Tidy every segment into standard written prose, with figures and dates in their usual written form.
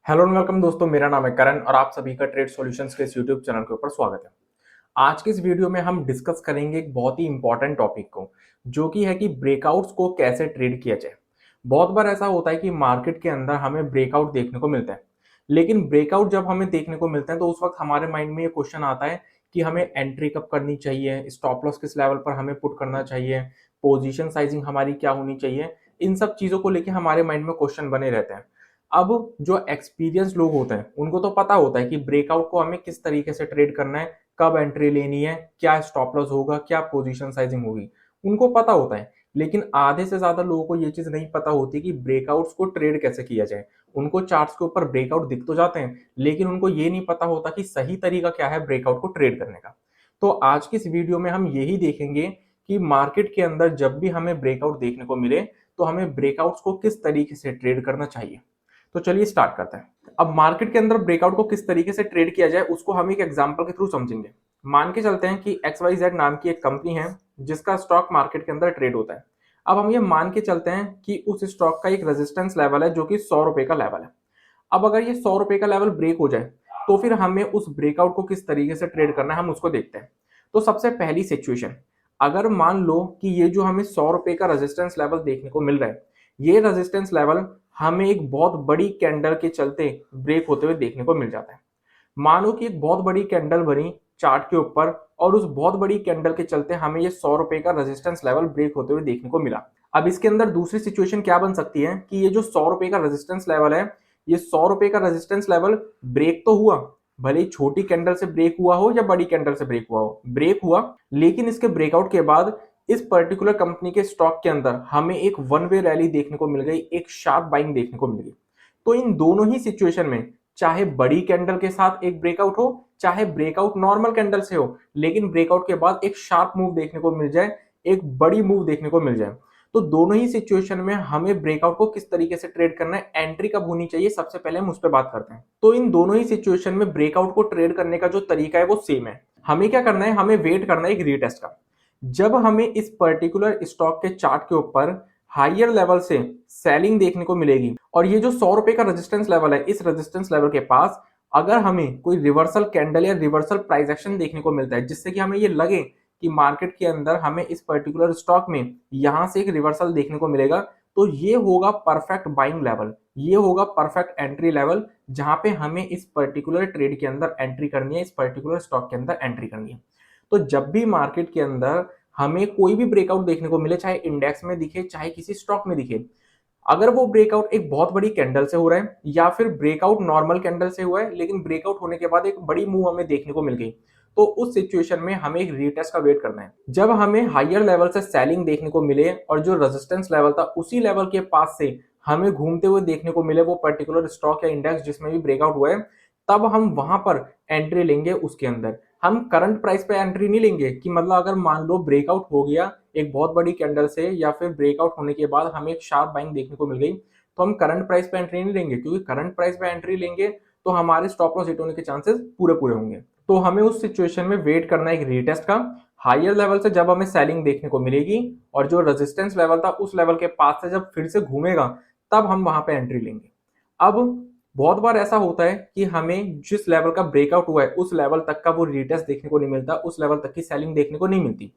Hello and welcome दोस्तों, मेरा नाम है करण और आप सभी का ट्रेड सॉल्यूशंस के इस यूट्यूब चैनल के ऊपर स्वागत है। आज के इस वीडियो में हम डिस्कस करेंगे एक बहुत ही इंपॉर्टेंट टॉपिक को, जो कि है कि ब्रेकआउट्स को कैसे ट्रेड किया जाए। बहुत बार ऐसा होता है कि मार्केट के अंदर हमें ब्रेकआउट देखने को मिलता है, लेकिन ब्रेकआउट जब हमें देखने को मिलते हैं तो उस वक्त हमारे माइंड में ये क्वेश्चन आता है कि हमें एंट्री कब करनी चाहिए, स्टॉप लॉस किस लेवल पर हमें पुट करना चाहिए, पोजीशन साइजिंग हमारी क्या होनी चाहिए। इन सब चीजों को लेकर हमारे माइंड में क्वेश्चन बने रहते हैं। अब जो एक्सपीरियंस लोग होते हैं उनको तो पता होता है कि ब्रेकआउट को हमें किस तरीके से ट्रेड करना है, कब एंट्री लेनी है, क्या स्टॉप लॉस होगा, क्या पोजीशन साइजिंग होगी, उनको पता होता है। लेकिन आधे से ज्यादा लोगों को ये चीज नहीं पता होती कि ब्रेकआउट्स को ट्रेड कैसे किया जाए। उनको चार्ट्स के ऊपर ब्रेकआउट दिख तो जाते हैं, लेकिन उनको ये नहीं पता होता कि सही तरीका क्या है ब्रेकआउट को ट्रेड करने का। तो आज की इस वीडियो में हम यही देखेंगे कि मार्केट के अंदर जब भी हमें ब्रेकआउट देखने को मिले तो हमें ब्रेकआउट्स को किस तरीके से ट्रेड करना चाहिए। तो चलिए स्टार्ट करते हैं। अब मार्केट के अंदर ब्रेकआउट को किस तरीके से ट्रेड किया जाए उसको हम एक एग्जांपल के थ्रू समझेंगे। मान के चलते हैं कि XYZ नाम की एक कंपनी है जिसका स्टॉक मार्केट के अंदर ट्रेड होता है। अब हम ये मान के चलते हैं कि उस स्टॉक का एक रेजिस्टेंस लेवल है जो कि 100 रुपए का लेवल है। अब अगर ये 100 रुपए का लेवल ब्रेक हो जाए तो फिर हमें उस ब्रेकआउट को किस तरीके से ट्रेड करना है हम उसको देखते हैं। तो सबसे पहली सिचुएशन, अगर मान लो कि ये जो हमें 100 रुपए का रेजिस्टेंस लेवल देखने को मिल रहा है, ये रेजिस्टेंस लेवल हमें एक बहुत बड़ी कैंडल के चलते ब्रेक होते हुए देखने को मिल जाता है। मानो कि एक बहुत बड़ी कैंडल बनी चार्ट के ऊपर और उस बहुत बड़ी कैंडल के चलते हमें ये 100 रुपए का रेजिस्टेंस लेवल ब्रेक होते हुए देखने को मिला। अब इसके अंदर दूसरी सिचुएशन क्या बन सकती है कि ये जो 100 रुपए का रेजिस्टेंस लेवल है, ये 100 रुपए का रेजिस्टेंस लेवल ब्रेक तो हुआ, भले ही छोटी कैंडल से ब्रेक हुआ हो या बड़ी कैंडल से ब्रेक हुआ हो, ब्रेक हुआ। लेकिन इसके ब्रेकआउट के बाद इस पर्टिकुलर कंपनी के स्टॉक के अंदर हमें एक वन वे रैली देखने को मिल गई, एक शार्प बाइंग देखने को मिल गई। तो इन दोनों ही सिचुएशन में, चाहे बड़ी कैंडल के साथ एक ब्रेकआउट हो, चाहे ब्रेकआउट नॉर्मल कैंडल से हो, लेकिन ब्रेकआउट के बाद एक शार्प मूव देखने को मिल जाए, एक बड़ी मूव देखने को मिल जाए, तो दोनों ही सिचुएशन में हमें ब्रेकआउट को किस तरीके से ट्रेड करना है, एंट्री कब होनी चाहिए, सबसे पहले हम उस पर बात करते हैं। तो इन दोनों ही सिचुएशन में ब्रेकआउट को ट्रेड करने का जो तरीका है वो सेम है। हमें क्या करना है, हमें वेट करना है एक रीटेस्ट का। जब हमें इस पर्टिकुलर स्टॉक के चार्ट के ऊपर हायर लेवल से सेलिंग देखने को मिलेगी और ये जो 100 रुपए का रेजिस्टेंस लेवल है, इस रेजिस्टेंस लेवल के पास अगर हमें कोई रिवर्सल कैंडल या रिवर्सल प्राइस एक्शन देखने को मिलता है जिससे कि हमें ये लगे कि मार्केट के अंदर हमें इस पर्टिकुलर स्टॉक में यहां से एक रिवर्सल देखने को मिलेगा, तो ये होगा परफेक्ट बाइंग लेवल, ये होगा परफेक्ट एंट्री लेवल, जहां पे हमें इस पर्टिकुलर ट्रेड के अंदर एंट्री करनी है, इस पर्टिकुलर स्टॉक के अंदर एंट्री करनी है। तो जब भी मार्केट के अंदर हमें कोई भी ब्रेकआउट देखने को मिले, चाहे इंडेक्स में दिखे चाहे किसी स्टॉक में दिखे, अगर वो ब्रेकआउट एक बहुत बड़ी कैंडल से हो रहा है या फिर ब्रेकआउट नॉर्मल कैंडल से हुआ है लेकिन ब्रेकआउट होने के बाद एक बड़ी मूव हमें देखने को मिल गई, तो उस सिचुएशन में हमें एक रीटेस्ट का वेट करना है। जब हमें हायर लेवल से सेलिंग देखने को मिले और जो रेजिस्टेंस लेवल था उसी लेवल के पास से हमें घूमते हुए देखने को मिले वो पर्टिकुलर स्टॉक या इंडेक्स जिसमें भी ब्रेकआउट हुआ है, तब हम वहां पर एंट्री लेंगे। उसके अंदर हम करंट प्राइस पे एंट्री नहीं लेंगे कि मतलब अगर मान लो ब्रेकआउट हो गया एक बहुत बड़ी कैंडल से या फिर ब्रेकआउट होने के बाद हमें एक शार्प बाइंग देखने को मिल गई, तो हम करंट प्राइस पे एंट्री नहीं लेंगे, क्योंकि करंट प्राइस पे एंट्री लेंगे तो हमारे स्टॉप लॉस हिट होने के चांसेस पूरे पूरे होंगे। तो हमें उस सिचुएशन में वेट करना है एक रीटेस्ट का। हायर लेवल से जब हमें सेलिंग देखने को मिलेगी और जो रेजिस्टेंस लेवल था उस लेवल के पास से जब फिर से घूमेगा, तब हम वहां पे एंट्री लेंगे। अब बहुत बार ऐसा होता है कि हमें जिस लेवल का ब्रेकआउट हुआ है उस लेवल तक का वो रीटेस्ट देखने को नहीं मिलता, उस लेवल तक की सेलिंग देखने को नहीं मिलती।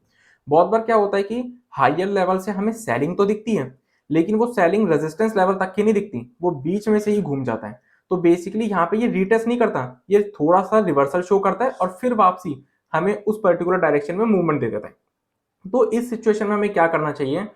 बहुत बार क्या होता है कि हायर लेवल से हमें सेलिंग तो दिखती है लेकिन वो सेलिंग रेजिस्टेंस लेवल तक की नहीं दिखती, वो बीच में से ही घूम जाता है। तो बेसिकली यहाँ पे ये रीटेस्ट नहीं करता, ये थोड़ा सा रिवर्सल शो करता है और फिर वापसी हमें उस पर्टिकुलर डायरेक्शन में मूवमेंट दे देता है। तो इस सिचुएशन में हमें क्या करना चाहिए,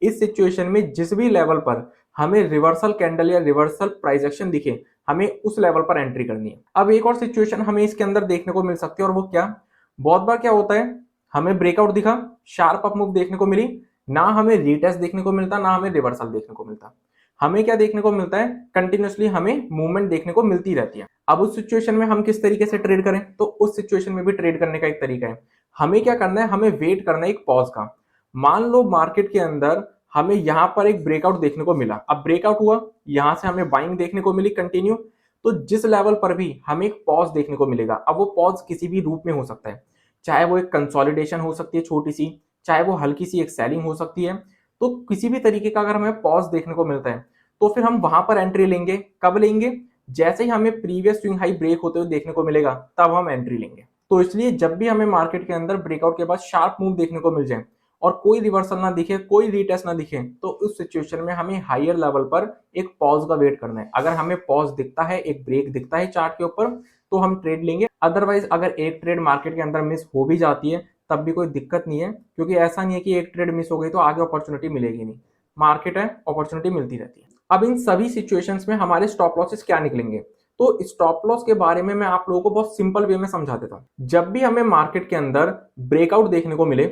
इस सिचुएशन में जिस भी लेवल पर हमें रिवर्सल कैंडल या रिवर्सल प्राइस एक्शन दिखे, हमें उस लेवल पर एंट्री करनी है। अब एक और सिचुएशन हमें इसके अंदर देखने को मिल सकती है और वो क्या, बहुत बार क्या होता है, हमें ब्रेकआउट दिखा, शार्प अप मूव देखने को मिली, ना हमें रीटेस्ट देखने को मिलता ना हमें रिवर्सल देखने को मिलता, हमें क्या देखने को मिलता है, कंटिन्यूसली हमें मूवमेंट देखने को मिलती रहती है। अब उस सिचुएशन में हम किस तरीके से ट्रेड करें, तो उस सिचुएशन में भी ट्रेड करने का एक तरीका है। हमें क्या करना है, हमें वेट करना है एक पॉज का। मान लो मार्केट के अंदर हमें यहां पर एक ब्रेकआउट देखने को मिला, अब ब्रेकआउट हुआ, यहां से हमें बाइंग देखने को मिली कंटिन्यू, तो जिस लेवल पर भी हमें एक पॉज देखने को मिलेगा, अब वो पॉज किसी भी रूप में हो सकता है, चाहे वो एक कंसोलिडेशन हो सकती है छोटी सी, चाहे वो हल्की सी एक सेलिंग हो सकती है। तो किसी भी तरीके का अगर हमें पॉज देखने को मिलता है तो फिर हम वहां पर एंट्री लेंगे। कब लेंगे, जैसे ही हमें प्रीवियस स्विंग हाई ब्रेक होते हुए देखने को मिलेगा तब हम एंट्री लेंगे। तो इसलिए जब भी हमें मार्केट के अंदर ब्रेकआउट के बाद शार्प मूव देखने को मिल जाए और कोई रिवर्सल ना दिखे, कोई रीटेस्ट ना दिखे, तो उस सिचुएशन में हमें हायर लेवल पर एक पॉज का वेट करना है। अगर हमें पॉज दिखता है, एक ब्रेक दिखता है चार्ट के ऊपर, तो हम ट्रेड लेंगे। अदरवाइज अगर एक ट्रेड मार्केट के अंदर मिस हो भी जाती है तब भी कोई दिक्कत नहीं है, क्योंकि ऐसा नहीं है कि एक ट्रेड मिस हो गई तो आगे अपॉर्चुनिटी मिलेगी नहीं। मार्केट है, अपॉर्चुनिटी मिलती रहती है। अब इन सभी सिचुएशंस में हमारे स्टॉप लॉसेस क्या निकलेंगे, तो स्टॉप लॉस के बारे में मैं आप लोगों को बहुत सिंपल वे में समझा देता हूं। जब भी हमें मार्केट के अंदर ब्रेकआउट देखने को मिले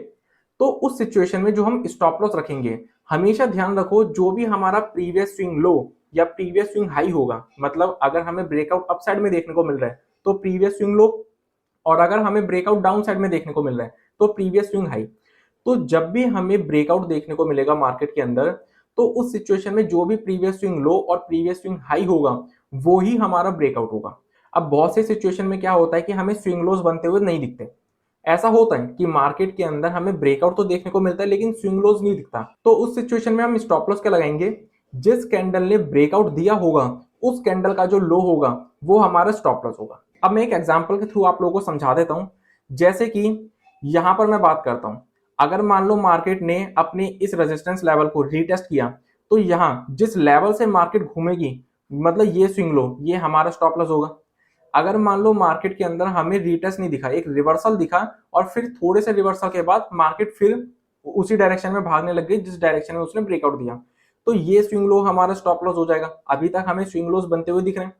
तो उस सिचुएशन में जो हम स्टॉप लॉस रखेंगे, हमेशा ध्यान रखो जो भी हमारा प्रीवियस स्विंग लो या प्रीवियस स्विंग हाई होगा, मतलब अगर हमें ब्रेकआउट अप साइड में देखने को मिल रहा है तो प्रीवियस स्विंग लो, और अगर हमें ब्रेकआउट डाउन साइड में देखने को मिल रहा है तो प्रीवियस स्विंग हाई। तो जब भी हमें ब्रेकआउट देखने को मिलेगा मार्केट के अंदर, तो उस सिचुएशन में जो भी प्रीवियस स्विंग लो और प्रीवियस स्विंग हाई होगा वो ही हमारा ब्रेकआउट होगा। अब बहुत से सिचुएशन में क्या होता है कि हमें स्विंग लोज बनते हुए नहीं दिखते। ऐसा होता है कि मार्केट के अंदर हमें ब्रेकआउट तो देखने को मिलता है लेकिन स्विंग लोज नहीं दिखता। तो उस सिचुएशन में हम स्टॉप लॉस क्या लगाएंगे, जिस कैंडल ने ब्रेकआउट दिया होगा उस कैंडल का जो लो होगा वो हमारा स्टॉप लॉस होगा। अब मैं एक एग्जांपल के थ्रू आप लोगों को समझा देता हूं। जैसे कि यहां पर मैं बात करता हूं, अगर मान लो मार्केट ने अपने इस रेजिस्टेंस लेवल को रीटेस्ट किया, तो यहां जिस लेवल से मार्केट घूमेगी, मतलब ये स्विंग लो, ये हमारा स्टॉप लॉस होगा। अगर मान लो मार्केट के अंदर हमें रीटेस्ट नहीं दिखा, एक रिवर्सल दिखा और फिर थोड़े से रिवर्सल के बाद मार्केट फिर उसी डायरेक्शन में भागने लग गई जिस डायरेक्शन में उसने ब्रेकआउट दिया, तो ये स्विंग लो हमारा स्टॉप लॉस हो जाएगा। अभी तक हमें स्विंग लॉस बनते हुए दिख रहे हैं।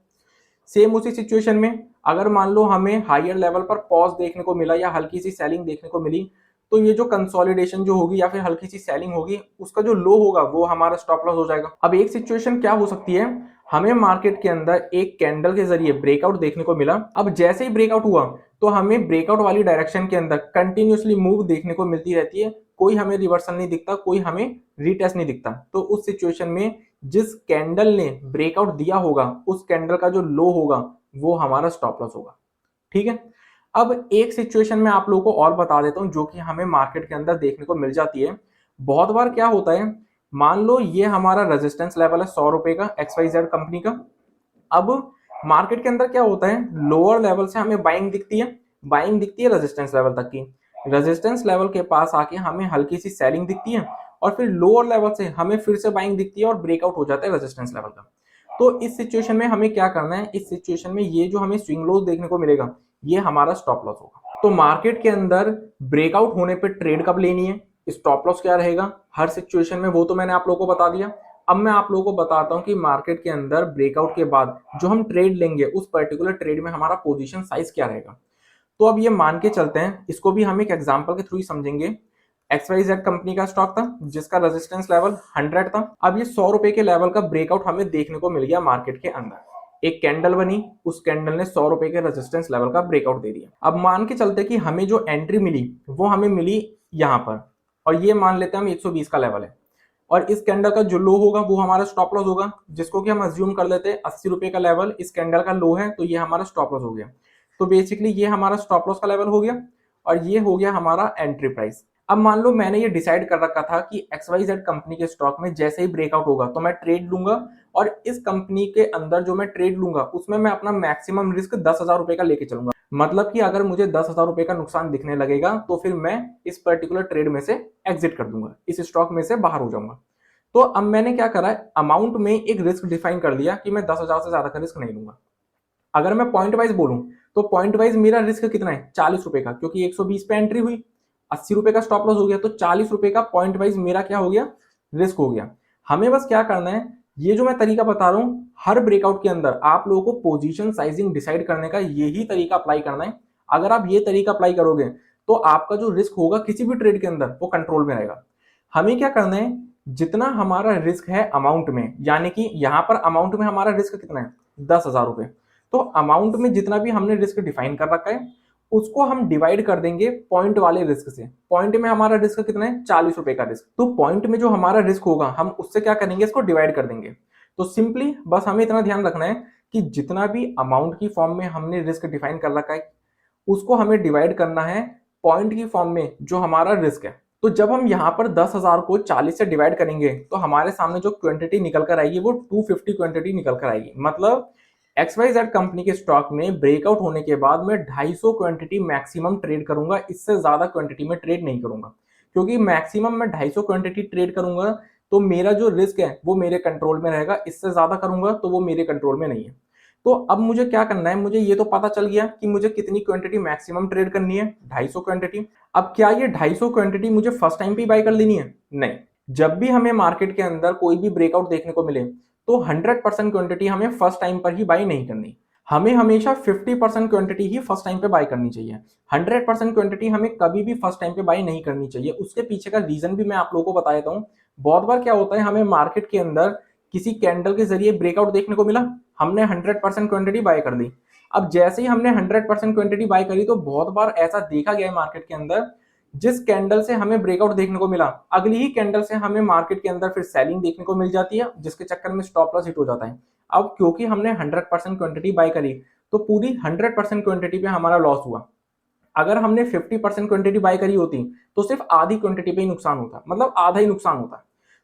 सेम उसी सिचुएशन में अगर मान लो हमें हायर लेवल पर पॉज देखने को मिला या हल्की सी सेलिंग देखने को मिली, तो ये जो कंसोलिडेशन जो होगी या फिर हल्की सी सेलिंग होगी, उसका जो लो होगा वो हमारा स्टॉप लॉस हो जाएगा। अब एक सिचुएशन क्या हो सकती है, हमें मार्केट के अंदर एक कैंडल के जरिए ब्रेकआउट देखने को मिला। अब जैसे ही ब्रेकआउट हुआ तो हमें ब्रेकआउट वाली डायरेक्शन के अंदर कंटिन्यूसली मूव देखने को मिलती रहती है, कोई हमें रिवर्सल नहीं दिखता, कोई हमें रीटेस्ट नहीं दिखता। तो उस सिचुएशन में जिस कैंडल ने ब्रेकआउट दिया होगा उस कैंडल का जो लो होगा वो हमारा स्टॉप लॉस होगा। ठीक है। अब एक सिचुएशन में आप लोगों को और बता देता हूं जो कि हमें मार्केट के अंदर देखने को मिल जाती है। बहुत बार क्या होता है, मान लो ये हमारा रेजिस्टेंस लेवल है 100 रुपए का XYZ कंपनी का। अब मार्केट के अंदर क्या होता है, लोअर लेवल से हमें बाइंग दिखती है, बाइंग दिखती है रेजिस्टेंस लेवल तक की। रेजिस्टेंस लेवल के पास आके हमें हल्की सी सेलिंग दिखती है और फिर लोअर लेवल से हमें फिर से बाइंग दिखती है और ब्रेकआउट हो जाता है रेजिस्टेंस लेवल का। तो इस सिचुएशन में हमें क्या करना है, इस सिचुएशन में ये जो हमें स्विंग लोज देखने को मिलेगा ये हमारा स्टॉप लॉस होगा। तो मार्केट के अंदर ब्रेकआउट होने पे ट्रेड कब लेनी है, स्टॉप लॉस क्या रहेगा हर सिचुएशन में, वो तो मैंने आप लोगों को बता दिया। अब मैं आप लोगों को बताता हूं कि मार्केट के अंदर ब्रेकआउट के बाद जो हम ट्रेड लेंगे उस पर्टिकुलर ट्रेड में हमारा पोजीशन साइज क्या रहेगा। तो अब ये मान के चलते हैं, इसको भी हम एक एग्जांपल के थ्रू ही समझेंगे। XYZ कंपनी का स्टॉक था जिसका रेजिस्टेंस लेवल 100 था। अब ये 100 रुपए के लेवल का ब्रेकआउट हमें देखने को मिल गया मार्केट के अंदर, एक कैंडल बनी, उस कैंडल ने 100 रुपए के रेजिस्टेंस लेवल का ब्रेकआउट दे दिया। अब मान के चलते कि हमें जो एंट्री मिली वो हमें मिली यहाँ पर, और ये मान लेते हैं हम 120 का लेवल है, और इस कैंडल का जो लो होगा वो हमारा स्टॉप लॉस होगा, जिसको कि हम अज्यूम कर लेते हैं 80 रुपए का लेवल इस कैंडल का लो है, तो ये हमारा स्टॉप लॉस हो गया। तो बेसिकली ये हमारा स्टॉप लॉस का लेवल हो गया और ये हो गया हमारा एंट्री प्राइस। अब मान लो मैंने ये डिसाइड कर रखा था कि XYZ कंपनी के स्टॉक में जैसे ही ब्रेकआउट होगा तो मैं ट्रेड लूंगा, और इस कंपनी के अंदर जो मैं ट्रेड लूंगा उसमें मैं अपना मैक्सिमम रिस्क 10,000 रुपए का लेके चलूंगा। मतलब कि अगर मुझे 10,000 रुपए का नुकसान दिखने लगेगा तो फिर मैं इस पर्टिकुलर ट्रेड में से एग्जिट कर दूंगा, इस स्टॉक में से बाहर हो जाऊंगा। तो अब मैंने क्या करा है, अमाउंट में एक रिस्क डिफाइन कर लिया कि मैं 10,000 से ज्यादा का रिस्क नहीं लूंगा। अगर मैं पॉइंट वाइज बोलूं तो पॉइंट वाइज मेरा रिस्क कितना है, 40 रुपए का, क्योंकि 120 पे एंट्री हुई, 80 रुपए का स्टॉप लॉस हो गया, तो 40 रुपए का पॉइंट वाइज मेरा क्या हो गया, रिस्क हो गया। हमें बस क्या करना है, ये जो मैं तरीका बता रहा हूं हर ब्रेकआउट के अंदर आप लोगों को पोजीशन साइजिंग डिसाइड करने का यही तरीका अप्लाई करना है। अगर आप ये तरीका अप्लाई करोगे तो आपका जो रिस्क होगा किसी भी ट्रेड के अंदर वो कंट्रोल में रहेगा। हमें क्या करना है, जितना हमारा रिस्क है अमाउंट में, यानी कि यहां पर अमाउंट में हमारा रिस्क कितना है, 10,000 रुपए, तो अमाउंट में जितना भी हमने रिस्क डिफाइन कर रखा है उसको हम डिवाइड कर देंगे पॉइंट वाले रिस्क से। पॉइंट में हमारा रिस्क कितना है, 40 रुपए का रिस्क, तो पॉइंट में जो हमारा रिस्क होगा हम उससे क्या करेंगे, इसको डिवाइड कर देंगे। तो सिंपली बस हमें इतना ध्यान रखना है कि जितना भी अमाउंट की फॉर्म में हमने रिस्क डिफाइन कर रखा है उसको हमें डिवाइड करना है पॉइंट की फॉर्म में जो हमारा रिस्क है। तो जब हम यहाँ पर 10,000 को 40 से डिवाइड करेंगे तो हमारे सामने जो क्वांटिटी निकल कर आएगी वो 250 क्वांटिटी निकल कर आएगी। मतलब XYZ कंपनी के स्टॉक में ब्रेकआउट होने के बाद मैं 250 क्वांटिटी मैक्सिमम ट्रेड करूंगा, इससे ज्यादा क्वांटिटी में ट्रेड नहीं करूंगा, क्योंकि मैक्सिमम मैं 250 क्वांटिटी ट्रेड करूंगा तो मेरा जो रिस्क है वो मेरे कंट्रोल में रहेगा, इससे ज्यादा करूंगा तो वो मेरे कंट्रोल में नहीं है। तो अब मुझे क्या करना है, मुझे ये तो पता चल गया कि मुझे कितनी क्वांटिटी मैक्सिमम ट्रेड करनी है, 250 क्वांटिटी। अब क्या ये 250 क्वांटिटी मुझे फर्स्ट टाइम पे बाय कर लेनी है? नहीं। जब भी हमें मार्केट के अंदर कोई भी ब्रेकआउट देखने को मिले तो 100% क्वांटिटी हमें फर्स्ट टाइम पर ही बाय नहीं करनी, हमें हमेशा 50% क्वांटिटी ही फर्स्ट टाइम पे बाय करनी चाहिए। 100% क्वांटिटी हमें कभी भी फर्स्ट टाइम पे बाय नहीं करनी चाहिए। उसके पीछे का रीजन भी मैं आप लोगों को बता देता हूं। बहुत बार क्या होता है, हमें मार्केट के अंदर किसी कैंडल के जरिए ब्रेकआउट देखने को मिला, हमने 100% क्वांटिटी बाय कर दी। अब जैसे ही हमने 100% क्वांटिटी बाय करी तो बहुत बार ऐसा देखा गया है मार्केट के अंदर, जिस कैंडल से हमें ब्रेकआउट देखने को मिला, अगली ही कैंडल से हमें मार्केट के अंदर फिर सेलिंग देखने को मिल जाती है, जिसके चक्कर में स्टॉप लॉस हिट हो जाता है। अब क्योंकि हमने 100% क्वांटिटी बाय करी तो पूरी 100% क्वांटिटी पे हमारा लॉस हुआ। अगर हमने 50% क्वांटिटी बाय करी होती तो सिर्फ आधी क्वांटिटी पे ही नुकसान होता, मतलब आधा ही नुकसान होता।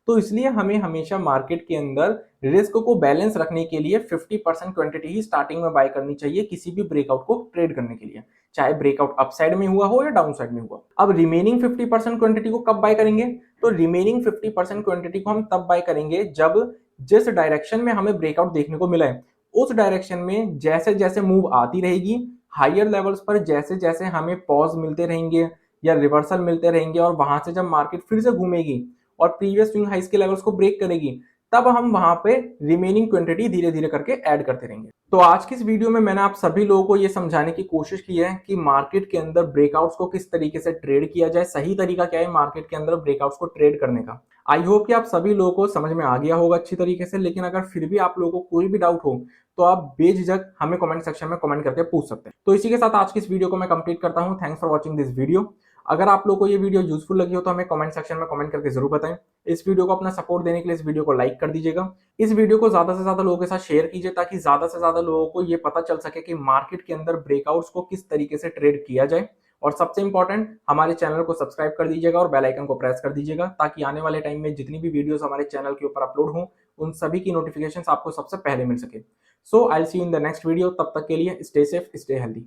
तो इसलिए हमें हमेशा मार्केट के अंदर रिस्क को बैलेंस रखने के लिए 50% क्वांटिटी ही स्टार्टिंग में बाय करनी चाहिए किसी भी ब्रेकआउट को ट्रेड करने के लिए, चाहे ब्रेकआउट अपसाइड में हुआ हो या डाउन साइड में हुआ। अब रिमेनिंग 50% क्वांटिटी को कब बाय करेंगे? तो रिमेनिंग 50% क्वांटिटी को हम तब बाय करेंगे जब जिस डायरेक्शन में हमें ब्रेकआउट देखने को मिला है उस डायरेक्शन में जैसे जैसे मूव आती रहेगी, हायर लेवल्स पर जैसे जैसे हमें पॉज मिलते रहेंगे या रिवर्सल मिलते रहेंगे, और वहां से जब मार्केट फिर से घूमेगी और प्रीवियस स्विंग हाइस के लेवल्स को ब्रेक करेगी, तब हम वहां पे रिमेनिंग क्वांटिटी धीरे धीरे करके ऐड करते रहेंगे। तो आज की इस वीडियो में मैंने आप सभी लोगों को यह समझाने की कोशिश की है कि मार्केट के अंदर ब्रेकआउट्स को किस तरीके से ट्रेड किया जाए, सही तरीका क्या है मार्केट के अंदर ब्रेकआउट्स को ट्रेड करने का। आई होप कि आप सभी लोगों को समझ में आ गया होगा अच्छी तरीके से, लेकिन अगर फिर भी आप लोगों को कोई भी डाउट हो तो आप बेझिझक हमें कमेंट सेक्शन में कमेंट करके पूछ सकते हैं। तो इसी के साथ आज की इस वीडियो को मैं कंप्लीट करता हूं। Thanks for watching this video. अगर आप लोगों को ये वीडियो यूजफुल लगी हो तो हमें कमेंट सेक्शन में कमेंट करके जरूर बताएं। इस वीडियो को अपना सपोर्ट देने के लिए इस वीडियो को लाइक कर दीजिएगा। इस वीडियो को ज्यादा से ज्यादा लोगों के साथ शेयर कीजिए ताकि ज्यादा से ज्यादा लोगों को ये पता चल सके कि मार्केट के अंदर ब्रेकआउट्स को किस तरीके से ट्रेड किया जाए। और सबसे इंपॉर्टेंट, हमारे चैनल को सब्सक्राइब कर दीजिएगा और बेल आइकन को प्रेस कर दीजिएगा ताकि आने वाले टाइम में जितनी भी वीडियोस हमारे चैनल के ऊपर अपलोड हों उन सभी की नोटिफिकेशंस आपको सबसे पहले मिल सके। So I will see you in the next video. तब तक के लिए स्टे सेफ, स्टे हेल्दी।